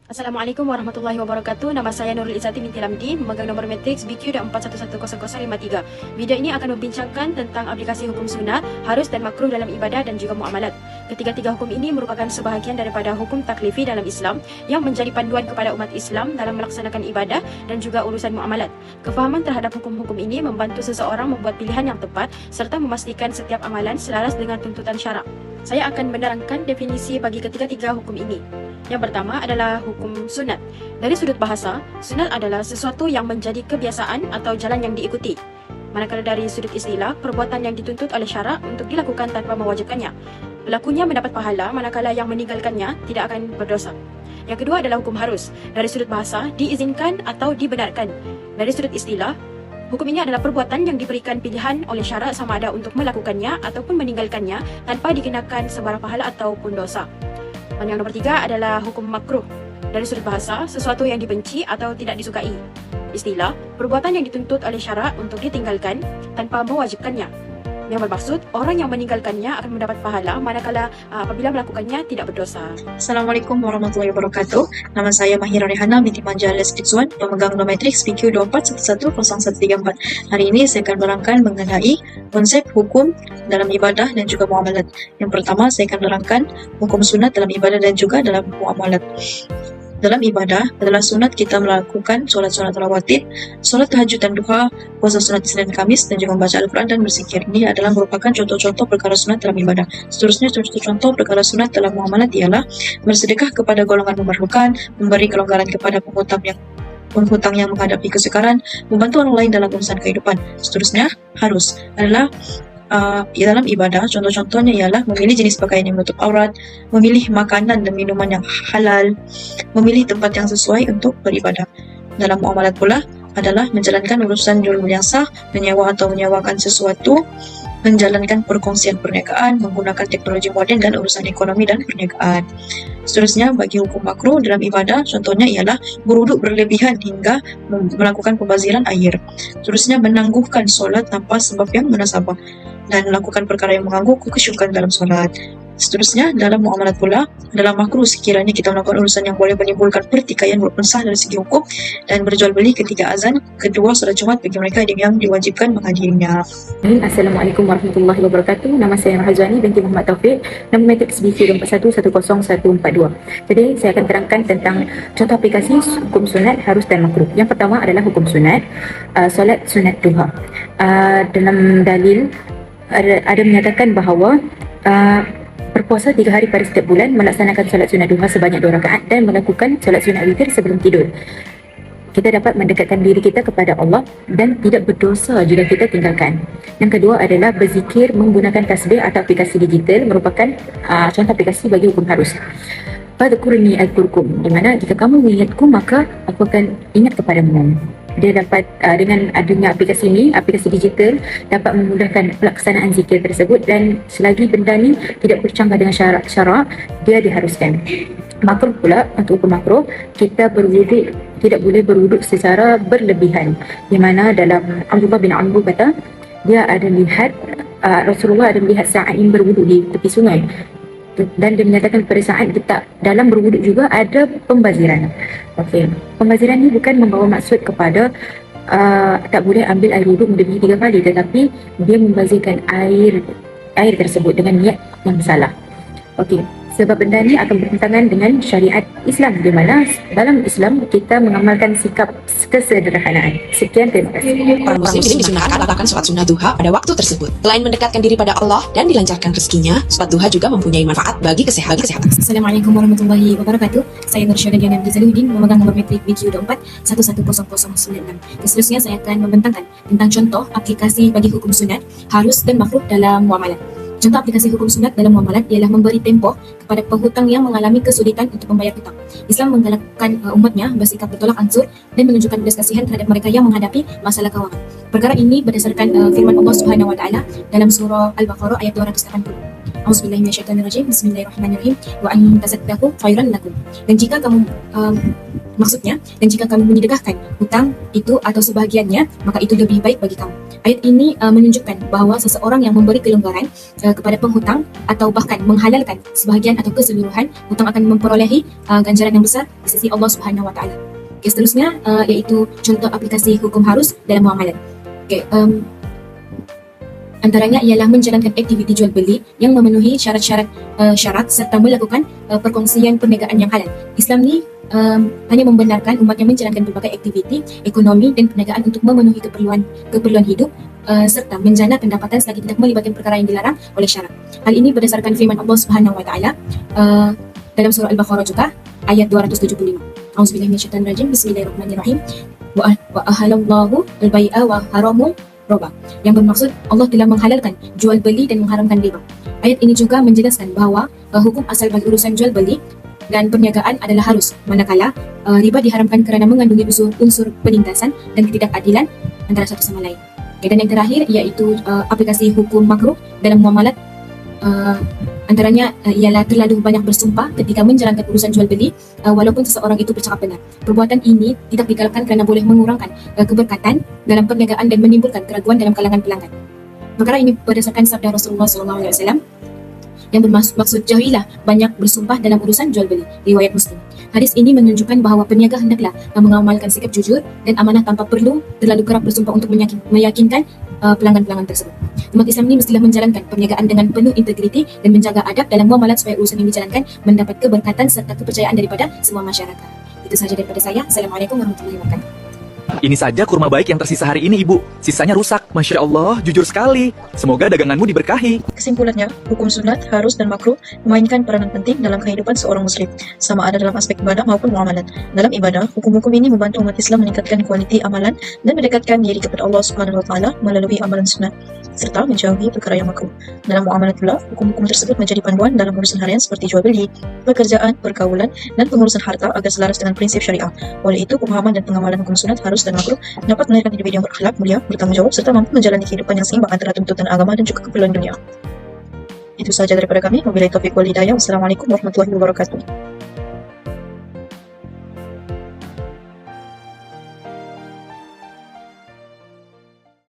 Assalamualaikum warahmatullahi wabarakatuh. Nama saya Nurul Izzati binti Lamdi, memegang nombor matriks BQ.41100053. Video ini akan membincangkan tentang aplikasi hukum sunnah, harus dan makruh dalam ibadah dan juga muamalat. Ketiga-tiga hukum ini merupakan sebahagian daripada hukum taklifi dalam Islam yang menjadi panduan kepada umat Islam dalam melaksanakan ibadah dan juga urusan muamalat. Kefahaman terhadap hukum-hukum ini membantu seseorang membuat pilihan yang tepat serta memastikan setiap amalan selaras dengan tuntutan syarak. Saya akan menerangkan definisi bagi ketiga-tiga hukum ini. Yang pertama adalah hukum sunat. Dari sudut bahasa, sunat adalah sesuatu yang menjadi kebiasaan atau jalan yang diikuti. Manakala dari sudut istilah, perbuatan yang dituntut oleh syarak untuk dilakukan tanpa mewajibkannya. Pelakunya mendapat pahala, manakala yang meninggalkannya tidak akan berdosa. Yang kedua adalah hukum harus. Dari sudut bahasa, diizinkan atau dibenarkan. Dari sudut istilah, hukum ini adalah perbuatan yang diberikan pilihan oleh syarak sama ada untuk melakukannya ataupun meninggalkannya tanpa dikenakan sebarang pahala ataupun dosa. Dan yang nomor tiga adalah hukum makruh. Dari sudut bahasa, sesuatu yang dibenci atau tidak disukai. Istilah, perbuatan yang dituntut oleh syarak untuk ditinggalkan tanpa mewajibkannya. Yang bermaksud, orang yang meninggalkannya akan mendapat pahala manakala apabila melakukannya tidak berdosa. Assalamualaikum warahmatullahi wabarakatuh. Nama saya Mahira Rehana binti Manjales Rizwan, pemegang nombor matriks BQ24110104. Hari ini saya akan menerangkan mengenai konsep hukum dalam ibadah dan juga muamalat. Yang pertama, saya akan menerangkan hukum sunat dalam ibadah dan juga dalam muamalat. Dalam ibadah adalah sunat kita melakukan solat-solat rawatib, solat tahajud dan duha, puasa sunat Isnin dan Kamis, dan juga membaca Al-Quran dan berzikir. Ini adalah merupakan contoh-contoh perkara sunat dalam ibadah. Seterusnya, contoh-contoh perkara sunat dalam muamalat ialah bersedekah kepada golongan memerlukan, memberi kelonggaran kepada penghutang yang menghadapi kesukaran, membantu orang lain dalam urusan kehidupan. Seterusnya, harus adalah dalam ibadah, contoh-contohnya ialah memilih jenis pakaian yang menutup aurat, memilih makanan dan minuman yang halal, memilih tempat yang sesuai untuk beribadah. Dalam muamalat pula adalah menjalankan urusan jual beli yang sah, menyewa atau menyewakan sesuatu, menjalankan perkongsian perniagaan, menggunakan teknologi moden dan urusan ekonomi dan perniagaan. Seterusnya, bagi hukum makruh dalam ibadah, contohnya ialah berwuduk berlebihan hingga melakukan pembaziran air. Seterusnya, menangguhkan solat tanpa sebab yang munasabah dan melakukan perkara yang mengganggu kekhusyukan dalam solat. Seterusnya, dalam muamalat pula adalah makruh sekiranya kita melakukan urusan yang boleh menimbulkan pertikaian walaupun sah dari segi hukum, dan berjual beli ketika azan kedua solat Jumat bagi mereka yang diwajibkan menghadirinya. Assalamualaikum warahmatullahi wabarakatuh. Nama saya Mahazwani binti Muhammad Taufik, nombor matriks BQ21100142. Jadi saya akan terangkan tentang contoh aplikasi hukum sunat, harus dan makruh. Yang pertama adalah hukum sunat, solat sunat duha. Dalam dalil ada menyatakan bahawa berpuasa 3 hari pada setiap bulan, melaksanakan solat sunat duha sebanyak 2 rakaat dan melakukan solat sunat witir sebelum tidur. Kita dapat mendekatkan diri kita kepada Allah dan tidak berdosa jika kita tinggalkan. Yang kedua adalah berzikir menggunakan tasbih atau aplikasi digital, merupakan contoh aplikasi bagi hukum harus. Fadhkurni adhkurkum, di mana jika kamu mengingatku maka aku akan ingat kepadamu. Dia dapat dengan adanya aplikasi ini, aplikasi digital dapat memudahkan pelaksanaan zikir tersebut, dan selagi benda ni tidak bercanggah dengan syarak, dia diharuskan. Makruh pula, untuk hukum makruh, kita berwuduk tidak boleh berwuduk secara berlebihan, di mana dalam Abdullah bin Amr kata dia ada lihat Rasulullah ada melihat Sa'id berwuduk di tepi sungai, dan dia menyatakan pada Sa'id kita dalam berwuduk juga ada pembaziran. Okey, pembaziran ni bukan membawa maksud kepada tak boleh ambil air wuduk melebihi 3 kali, tetapi dia membazirkan air tersebut dengan niat yang salah. Okey, sebab benda ni akan bertentangan dengan syariat Islam, di mana dalam Islam kita mengamalkan sikap kesederhanaan. Sekian, terima kasih. Para muslim disunahkan melakukan sholat sunnah duha pada waktu tersebut. Selain mendekatkan diri pada Allah dan dilancarkan rezekinya, sholat duha juga mempunyai manfaat bagi kesehatan. Assalamualaikum warahmatullahi wabarakatuh. Saya Nur Syahdan Diana Zaluddin, memegang nombor matrik BQ24110096. Seterusnya saya akan membentangkan tentang contoh aplikasi bagi hukum sunat, harus dan makruh dalam muamalat. Contoh aplikasi hukum sunat dalam muamalat ialah memberi tempoh kepada penghutang yang mengalami kesulitan untuk membayar hutang. Islam menggalakkan umatnya bersikap bertolak ansur dan menunjukkan belas kasihan terhadap mereka yang menghadapi masalah kewangan. Perkara ini berdasarkan firman Allah Subhanahu wa taala dalam surah Al-Baqarah ayat 280. Auzubillahi minasyaitonirrajim. Bismillahirrahmanirrahim. Wa an tasaddaqu khairan lakum. Dan jika kamu maksudnya, dan jika kamu menyedekahkan hutang itu atau sebahagiannya, maka itu lebih baik bagi kamu. Ayat ini menunjukkan bahawa seseorang yang memberi kelonggaran kepada penghutang atau bahkan menghalalkan sebahagian atau keseluruhan hutang akan memperolehi ganjaran yang besar di sisi Allah Subhanahu Wa Taala. Okay, seterusnya iaitu contoh aplikasi hukum harus dalam muamalat. Okay, antaranya ialah menjalankan aktiviti jual beli yang memenuhi syarat-syarat serta melakukan perkongsian perniagaan yang halal. Islam ni hanya membenarkan umatnya menjalankan berbagai aktiviti ekonomi dan perniagaan untuk memenuhi keperluan hidup serta menjana pendapatan selagi tidak melibatkan perkara yang dilarang oleh syarak. Hal ini berdasarkan firman Allah Subhanahu Wa Taala dalam surah Al-Baqarah juga ayat 275. Auzubillahi minasyaitonir rajim. Bismillahirrahmanirrahim. Wa ahalallahu al-bai'a wa haramul riba. Yang bermaksud Allah telah menghalalkan jual beli dan mengharamkan riba. Ayat ini juga menjelaskan bahawa hukum asal bagi urusan jual beli dan perniagaan adalah harus, manakala riba diharamkan kerana mengandungi unsur penindasan dan ketidakadilan antara satu sama lain. Okay, dan yang terakhir iaitu aplikasi hukum makruh dalam muamalat. Antaranya ialah terlalu banyak bersumpah ketika menjalankan urusan jual beli walaupun seseorang itu bercakap benar. Perbuatan ini tidak digalakkan kerana boleh mengurangkan keberkatan dalam perniagaan dan menimbulkan keraguan dalam kalangan pelanggan. Perkara ini berdasarkan sabda Rasulullah SAW yang bermaksud jauhilah banyak bersumpah dalam urusan jual beli. Riwayat Muslim. Hadis ini menunjukkan bahawa peniaga hendaklah mengamalkan sikap jujur dan amanah tanpa perlu terlalu kerap bersumpah untuk meyakinkan pelanggan-pelanggan tersebut. Umat Islam ini mestilah menjalankan perniagaan dengan penuh integriti dan menjaga adab dalam muamalat supaya urusan yang dijalankan mendapat keberkatan serta kepercayaan daripada semua masyarakat. Itu sahaja daripada saya. Assalamualaikum warahmatullahi wabarakatuh. Ini saja kurma baik yang tersisa hari ini, Ibu. Sisanya rusak. Masya Allah, jujur sekali. Semoga daganganmu diberkahi. Kesimpulannya, hukum sunat, harus, dan makruh memainkan peranan penting dalam kehidupan seorang muslim, sama ada dalam aspek ibadah maupun muamalat. Dalam ibadah, hukum-hukum ini membantu umat Islam meningkatkan kualiti amalan dan mendekatkan diri kepada Allah Subhanahu Wa Taala melalui amalan sunat, serta menjauhi perkara yang makruh. Dalam muamalat pula, hukum-hukum tersebut menjadi panduan dalam urusan harian seperti jual beli, pekerjaan, pergaulan, dan pengurusan harta agar selaras dengan prinsip syariah. Oleh itu, pemahaman dan pengamalan hukum sunat, harus, dan makruh dapat melahirkan individu yang berakhlak mulia, bertanggung jawab, serta mampu menjalani kehidupan yang seimbang antara tuntutan agama dan juga keperluan dunia. Itu saja daripada kami. Wabillahi taufiq wal hidayah. Wassalamualaikum warahmatullahi wabarakatuh.